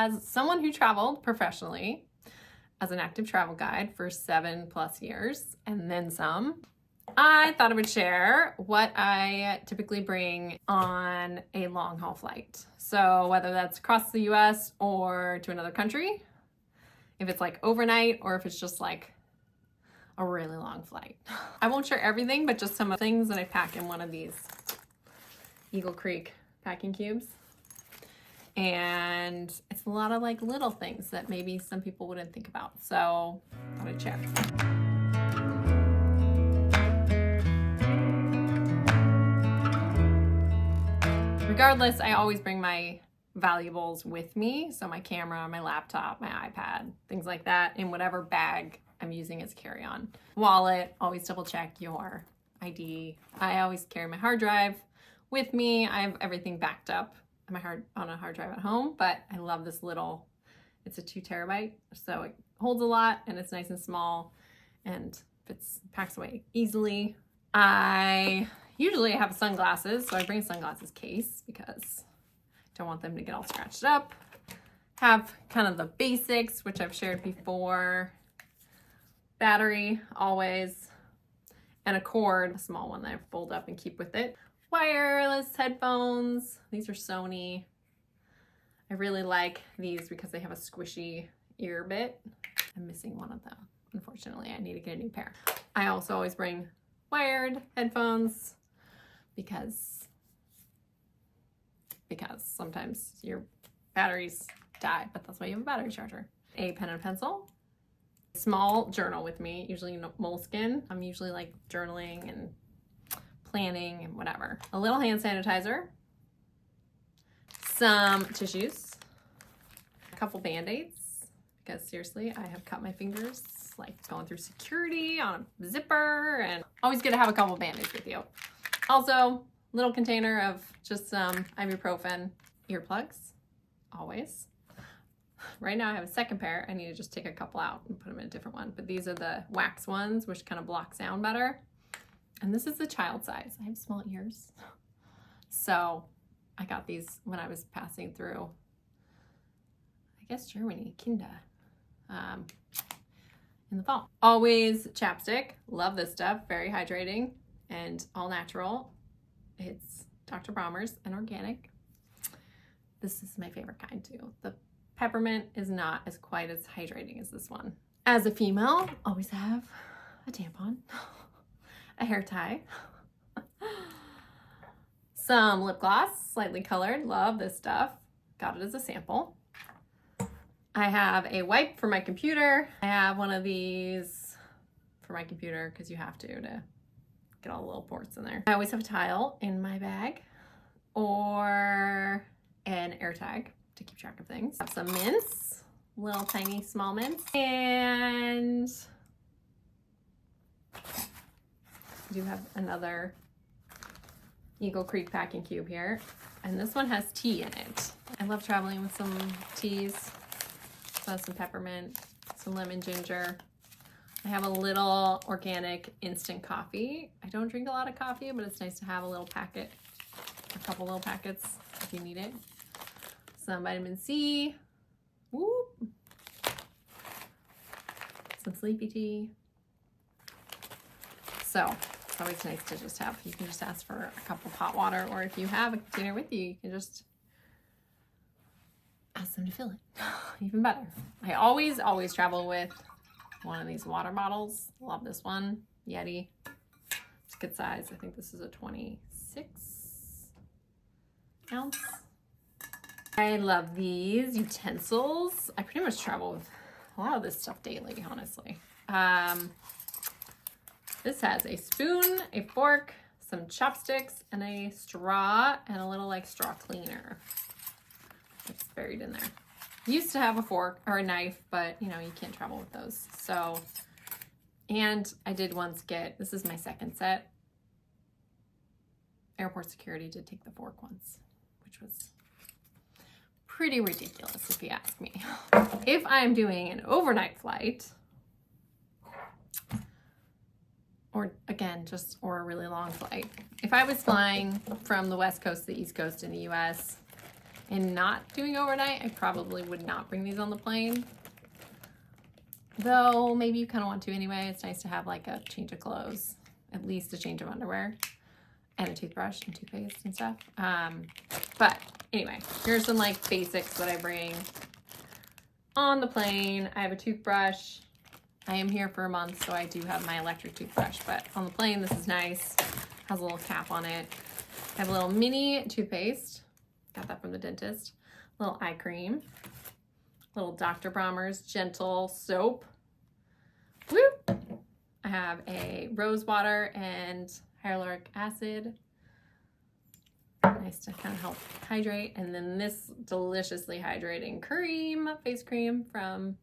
as someone who traveled professionally as an active travel guide for 7+ years and then some, I thought I would share what I typically bring on a long haul flight. So whether that's across the US or to another country, if it's like overnight or if it's just like a really long flight. I won't share everything, but just some of the things that I pack in one of these Eagle Creek packing cubes. And it's a lot of like little things that maybe some people wouldn't think about. So I would share. Regardless, I always bring my valuables with me. So my camera, my laptop, my iPad, things like that in whatever bag I'm using as carry-on. Wallet, always double check your ID. I always carry my hard drive with me. I have everything backed up on a hard drive at home, but I love this little, it's a 2 terabyte. So it holds a lot and it's nice and small and packs away easily. I usually have sunglasses, so I bring a sunglasses case because I don't want them to get all scratched up. Have kind of the basics, which I've shared before. Battery, always. And a cord, a small one that I fold up and keep with it. Wireless headphones. These are Sony. I really like these because they have a squishy ear bit. I'm missing one of them. Unfortunately, I need to get a new pair. I also always bring wired headphones because sometimes your batteries die, but that's why you have a battery charger. A pen and pencil. Small journal with me, usually moleskin. I'm usually like journaling and planning and whatever. A little hand sanitizer. Some tissues. A couple band-aids, because seriously, I have cut my fingers like going through security on a zipper, and always good to have a couple band-aids with you. Also, little container of just some ibuprofen earplugs, always. Right now I have a second pair. I need to just take a couple out and put them in a different one, but these are the wax ones, which kind of block sound better. And this is the child size. I have small ears. So I got these when I was passing through, I guess, Germany, Kinder, in the fall. Always chapstick. Love this stuff. Very hydrating and all natural. It's Dr. Baumer's and organic. This is my favorite kind too. The peppermint is not as quite as hydrating as this one. As a female, always have a tampon, a hair tie, some lip gloss, slightly colored. Love this stuff. Got it as a sample. I have a wipe for my computer. I have one of these for my computer because you have to get all the little ports in there. I always have a towel in my bag or an air tag to keep track of things. I have some mints, little tiny small mints, and I do have another Eagle Creek packing cube here, and this one has tea in it. I love traveling with some teas. So some peppermint, some lemon ginger. I have a little organic instant coffee. I don't drink a lot of coffee, but it's nice to have a little packet, a couple little packets if you need it. Some vitamin C. Whoop. Some sleepy tea. So it's always nice to just have, you can just ask for a cup of hot water, or if you have a container with you, you can just ask them to fill it. Even better. I always travel with one of these water bottles. Love this one. Yeti. It's a good size. I think this is a 26 ounce. I love these utensils. I pretty much travel with a lot of this stuff daily, honestly. This has a spoon, a fork, some chopsticks, and a straw, and a little like straw cleaner. It's buried in there. Used to have a fork or a knife, but you know, you can't travel with those. So, and I did once get, this is my second set. Airport security did take the fork once, which was pretty ridiculous if you ask me. If I'm doing an overnight flight, or again, or a really long flight. If I was flying from the West Coast to the East Coast in the US, and not doing overnight, I probably would not bring these on the plane. Though maybe you kind of want to anyway. It's nice to have like a change of clothes, at least a change of underwear, and a toothbrush and toothpaste and stuff. But anyway, here's some like basics that I bring on the plane. I have a toothbrush. I am here for a month, so I do have my electric toothbrush, but on the plane, this is nice. Has a little cap on it. I have a little mini toothpaste. Got that from the dentist. A little eye cream. Little Dr. Bronner's Gentle soap. Whoop! I have a rose water and hyaluronic acid. Nice to kind of help hydrate. And then this deliciously hydrating cream, face cream from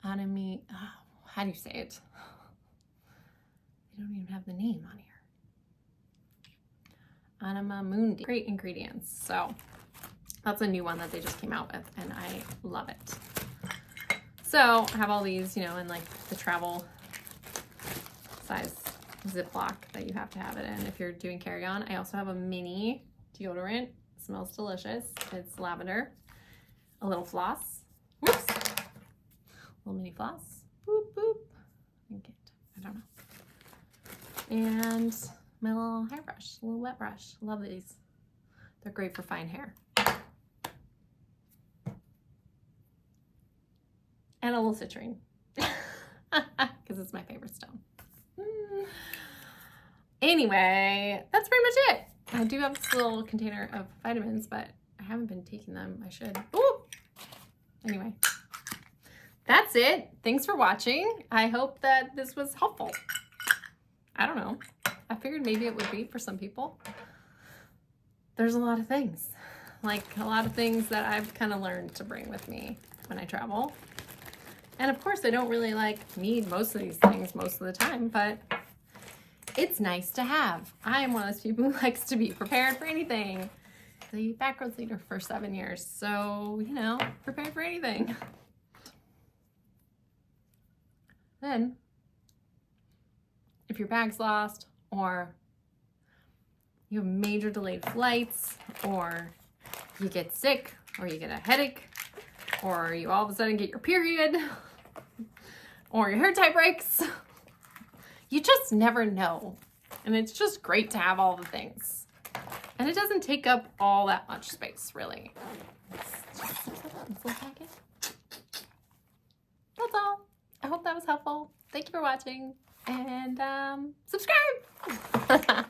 Anami. Oh, how do you say it? They don't even have the name on here. Anima Mundi. Great ingredients. So that's a new one that they just came out with, and I love it. So I have all these, you know, in like the travel size Ziploc that you have to have it in if you're doing carry-on. I also have a mini deodorant. It smells delicious. It's lavender. A little floss. Whoops. Little mini floss. Boop, boop. I don't know. And my little hairbrush, a little wet brush. Love these. They're great for fine hair. And a little citrine, because it's my favorite stone. Anyway, that's pretty much it. I do have this little container of vitamins, but I haven't been taking them. I should. Ooh! Anyway, that's it. Thanks for watching. I hope that this was helpful. I don't know. I figured maybe it would be for some people. There's a lot of things. Like a lot of things that I've kind of learned to bring with me when I travel. And of course, I don't really need most of these things most of the time, but it's nice to have. I am one of those people who likes to be prepared for anything. The backroads leader for 7 years, so, you know, prepared for anything. Then, if your bag's lost, or you have major delayed flights, or you get sick, or you get a headache, or you all of a sudden get your period, or your hair tie breaks. You just never know. And it's just great to have all the things. And it doesn't take up all that much space, really. It's just this little packet. That's all. I hope that was helpful. Thank you for watching. And subscribe!